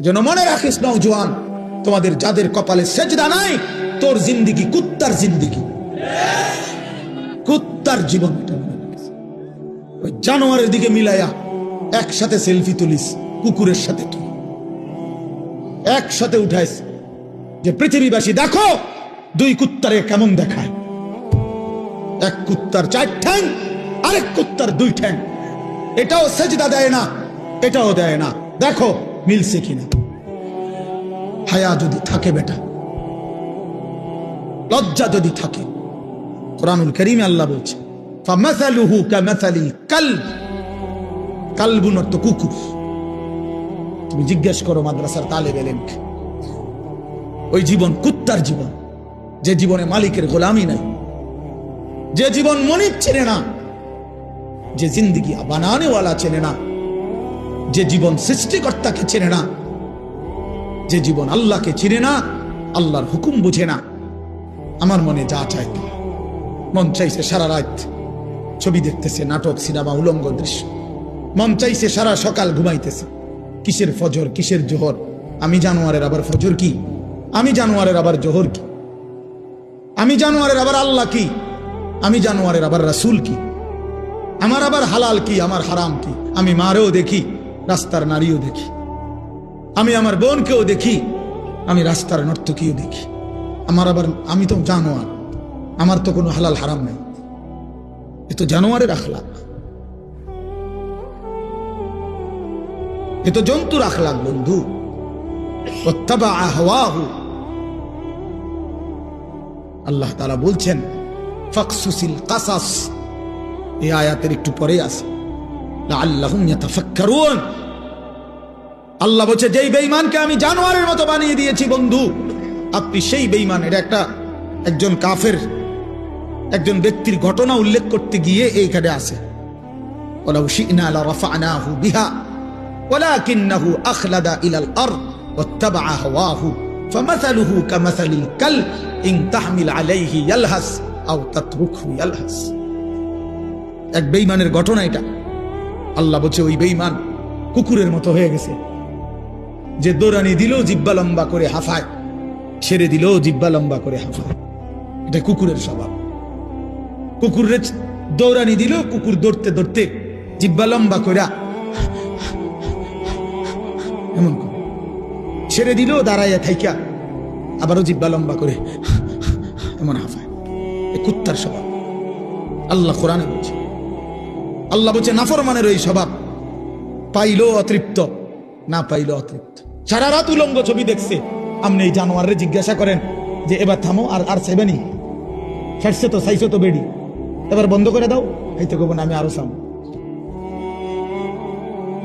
যেন মনে রাখিস নওজোয়ান, তোমাদের যাদের কপালে সেজদা নাই, তোর জিন্দিগি কুত্তার জিন্দিগি, কুত্তার জীবন। ওই জানোয়ারের দিকে মিলাইয়া একসাথে সেলফি তুলিস, কুকুরের সাথে তুই একসাথে উঠাইস যে পৃথিবীবাসী দেখো দুই কুত্তারে কেমন দেখায়। এক কুত্তার 4 ঠ্যাং, আরেক কুত্তার 2 ঠ্যাং। এটাও সেজদা দেয় না, এটাও দেয় না, দেখো মিলছে কিনা। হায়া যদি থাকে বেটা, লজ্জা যদি থাকে, কোরআনুল কারীমে আল্লাহ বলছে ফামাসালুহু কামাসালিল কালব, কালবুন অর্থ কুকুর। তুমি জিজ্ঞেস করো মাদ্রাসার তালেব ইলমকে, ওই জীবন কুত্তার জীবন, যে জীবনে মালিকের গোলামি নাই, যে জীবন মনিব চেনে না, যে জিন্দিগি বানানেওয়ালা চেনে না, যে জীবন সৃষ্টিকর্তাকে চেনে না, যে জীবন আল্লাহকে চিনে না, আল্লাহর হুকুম বুঝে না। আমার মনে যা চাই, মন চাইছে সারা রাত ছবি দেখতেছে, নাটক, সিনেমা, উলঙ্গ দৃশ্য। মন চাইছে সারা সকাল ঘুমাইতেছে। কিসের ফজর, কিসের জোহর? আমি জানোয়ারের আবার ফজর কি? আমি জানোয়ারের আবার জোহর কি? আমি জানোয়ারের আবার আল্লাহ কি? আমি জানোয়ারের আবার রাসূল কি? আমার আবার হালাল কি, আমার হারাম কি? আমি মারেও দেখি, রাস্তার নারীও দেখি। আমি আমার বোনকেও দেখি, আমি রাস্তার নর্তকীও দেখি। আমার আবার, আমি তো জানোয়ার, আমার তো কোনো হালাল হারাম নাই। এ তো জানোয়ারের আখলাক, এ তো জন্তুর আখলাক বন্ধু। ওয়াত্তাবাআ হাওয়াহু, আল্লাহ তাআলা বলছেন ফাকসুসিল কাসাস, এই আয়াতের একটু পরে আছে লাআল্লাহুম ইয়াতাফাক্কারুন। আল্লাহ বলছে যেই বেঈমানকে আমি জানোয়ারের মতো বানিয়ে দিয়েছি বন্ধু, আপনি সেই বেঈমান। এটা একজন কাফের, একজন ব্যক্তির ঘটনা উল্লেখ করতে গিয়ে এইখানে আছে ওয়ালাউ শি'না লারাফা'নাহু বিহা ওয়ালাকিন্নাহু আখলাদা ইলাল আরদ ওয়াত্তাবাআ হাওয়াহু ফামাসালুহু কামাসালিল কালব ইন তাহমিল আলাইহি ইয়ালহাস আও তাতরুকহু ইয়ালহাস। এক বেঈমানের ঘটনা এটা। আল্লাহ বলছে ওই বেঈমান কুকুরের মতো হয়ে গেছে, যে দৌড়ানি দিল জিব্বা লম্বা করে হাফায়, ছেড়ে দিল জিব্বা লম্বা করে হাফায়। এটা কুকুরের স্বভাব। কুকুরের দৌড়ানি দিল, কুকুর দৌড়তে দৌড়তে জিব্বা লম্বা করে এমন করে, ছেড়ে দিল দাঁড়াইয়া থাইকা আবারও জিব্বা লম্বা করে এমন হাফায়। এ কুত্তার স্বভাব। আল্লাহ কোরআনে বলছে, আল্লাহ বলছে নাফরমানের ওই স্বভাব। পাইলো অতৃপ্ত, না পাইলো অতৃপ্ত। সারা রাত উলঙ্গ ছবি দেখছে। আপনি এই জানোয়ারে জিজ্ঞাসা করেন যে এবার থামো, আর চাইবেনি, ফেরছে তো, চাইছো তো বেডি, এবার বন্ধ করে দাও। এইতে কব না, আমি আরো চাম।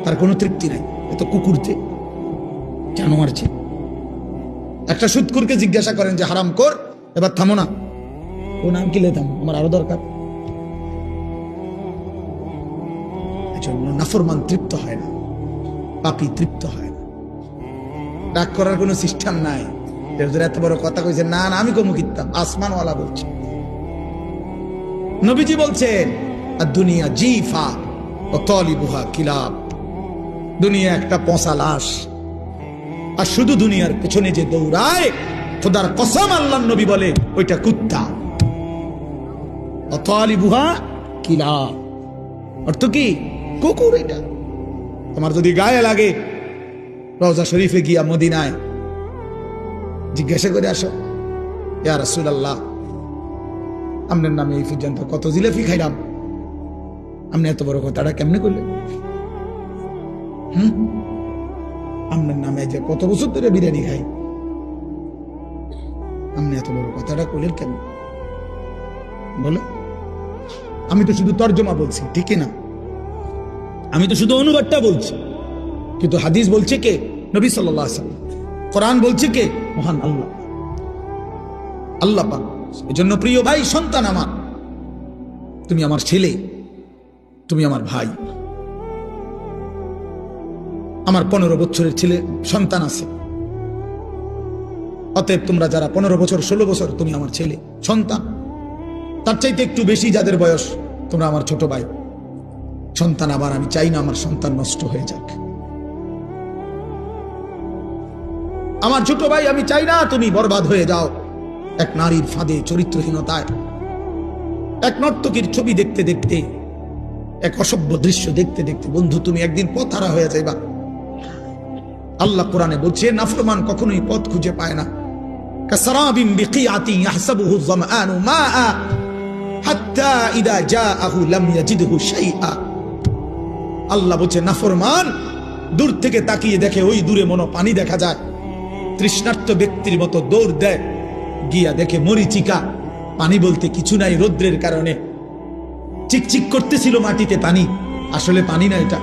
তার কোনো তৃপ্তি নাই। এত কুকুর যে, জানোয়ার যে। একটা সুদখোরকে জিজ্ঞাসা করেন যে হারাম কর, এবার থামো না, ও নাম কিলে থামো, আমার আরো দরকার। এজন্য নাফরমান তৃপ্ত হয় না, পাপী তৃপ্ত হয় না। রাগ করার কোনো সিস্টেম নাই। এত বড় কথা কইছে, না না আমি কমু কিতাম, আসমানওয়ালা বলছে। নবীজি বলছেন আর দুনিয়া জিফা ও তালিবুহা কিলাব, দুনিয়া একটা পচা লাশ, আর শুধু দুনিয়ার পেছনে যে দৌড়ায়, খোদার কসম আল্লাহর নবী বলে ওইটা কুত্তা। ও তালিবুহা কিলাব অর্থ কি? কুকুর। এটা তোমার যদি গায়ে লাগে, রওজা শরীফে গিয়া মদিনায় জিজ্ঞাসা করে আসো, ইয়া রাসূলুল্লাহ, আপনার নামে এই পর্যন্ত কত জিলাপি খাইলাম, আপনি এত বড় কথাটা কেমনে করলেন? আপনার নামে যে কত বছর ধরে বিরিয়ানি খাই, আপনি এত বড় কথাটা করলেন কেমন? বলো। আমি তো শুধু তর্জমা বলছি, ঠিক না? আমি তো শুধু অনুবাদটা বলছি, কিন্তু হাদিস বলছে কে? নবী সাল্লাল্লাহু আলাইহি ওয়াসাল্লাম। কোরআন বলছে কে? মহান আল্লাহ, আল্লাহ পাক। এজন্য প্রিয় ভাই, সন্তান আমার, তুমি আমার ছেলে, তুমি আমার ভাই। আমার 15 বছরের ছেলে সন্তান আছে। অতএব তোমরা যারা 15 বছর 16 বছর, তুমি আমার ছেলে সন্তান। তার চাইতে একটু বেশি যাদের বয়স, তোমরা আমার ছোট ভাই সন্তান। আবার আমি চাই না আমার সন্তান নষ্ট হয়ে যাক। আমার ছোট ভাই, আমি চাই না তুমি বরবাদ হয়ে যাও এক নারীর ফাঁদে, চরিত্রহীনতায়, এক নর্তকীর ছবি দেখতে দেখতে, এক অসভ্য দৃশ্য দেখতে দেখতে। বন্ধু, তুমি একদিন পথ হারা হয়ে যাইবা। আল্লাহ কোরআনে বলছে, নাফরমান কখনোই পথ খুঁজে পায় না। কাসরাবিন বিকিআতিন ইয়াহসাবুহু যামআনু মাআ হাত্তা ইযা জাআহু লাম ইয়াজিদহু শাইআ। আল্লাহ বলছে, নাফরমান দূর থেকে তাকিয়ে দেখে ওই দূরে মনো পানি দেখা যায়, তৃষ্ণার্ত ব্যক্তির মতো দৌড় দেয়, গিয়া দেখে মরিচিকা, পানি বলতে কিছু নাই, রৌদ্রের কারণে চিকচিক করতেছিল মাটিতে পানি, আসলে পানি না এটা।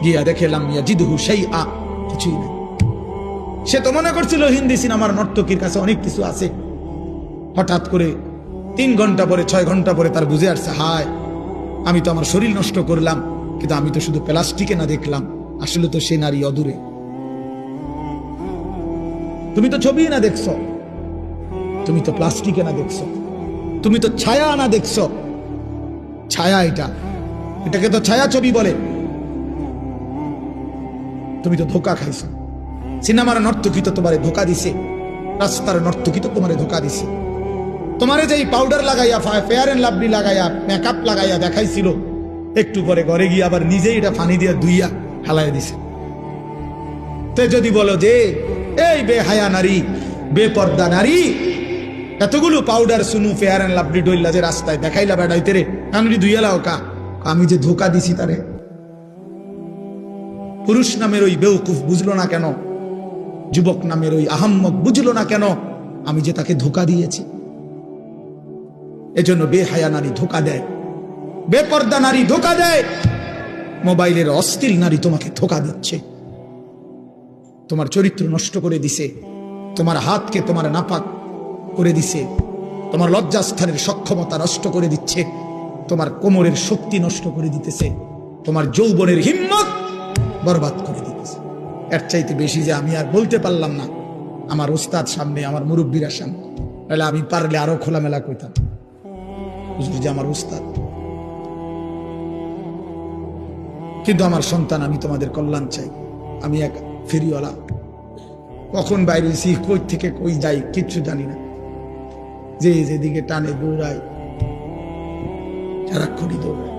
গিয়া দেখে লাম ইয়াজিদহু শাইআ, কিছুই নাই। সে তো মনে করছিল হিন্দি সিনেমার নর্তকীর কাছে অনেক কিছু আছে। হঠাৎ করে 3 ঘন্টা পরে 6 ঘন্টা পরে তার বুঝে আসছে, হায় আমি তো আমার শরীর নষ্ট করলাম, কিন্তু আমি তো শুধু প্লাস্টিকে না দেখলাম, আসলে তো সে নারী অদূরে। তুমি তো ছবি না দেখছো, তুমি তো প্লাস্টিকে না দেখছো, তুমি তো ছায়া না দেখছো। ছায়া এটাকে তো ছায়া ছবি বলে। তুমি তো ধোকা খাইছো। সিনেমার নর্তকী তো তোমারে ধোকা দিছে, রাস্তার নর্তকী তো তোমারে ধোকা দিছে। তোমারে যেই পাউডার লাগাইয়া, ফেয়ার এন্ড লাভলি লাগাইয়া, মেকআপ লাগাইয়া দেখাইছিল, একটু পরে ঘরে গিয়ে আবার নিজেই এটা পানি দিয়ে ধুইয়া হালাইয়া দিছে। তে যদি বলো যে এই বেহায়া নারী, বেপর্দা নারী, এতগুলো পাউডার সুনু ফেয়ার এন্ড লাভলি ডইলা যে রাস্তায় দেখাইলা বেড়াইতে রে, আমি ধুইয়া লাও কা, আমি যে ধোকা দিছি তারে। পুরুষ নামের ওই বেউকুফ বুঝলো না কেন? যুবক নামের ওই আহাম্মক বুঝলো না কেন? আমি যে তাকে ধোকা দিয়েছি। এজন্য বেহায়া নারী ধোকা দেয়, বেপর্দা নারী ধোকা দেয়, মোবাইলের অস্থির নারী তোমাকে ধোকা দিচ্ছে, তোমার চরিত্র নষ্ট করে দিছে, তোমার হাতকে তোমার নাপাক করে দিছে, তোমার লজ্জাস্থানের সক্ষমতা নষ্ট করে দিচ্ছে, তোমার কোমরের শক্তি নষ্ট করে দিতেছে, তোমার যৌবনের হিম্মত বরবাদ করে দিতেছে। এর চাইতে বেশি যে আমি আর বলতে পারলাম না আমার ওস্তাদ সামনে, আমার মুরব্বীরা সামনে, তাহলে আমি পারলে আরো খোলামেলা কইতাম, হুজুর যে আমার ওস্তাদ। কিন্তু আমার সন্তান, আমি তোমাদের কল্যাণ চাই। আমি এক ফেরিওয়ালা, কখন বাইরে কই থেকে কই যাই কিচ্ছু জানি না, যে যেদিকে টানে দৌড়াই, সারাক্ষণই দৌড়াই।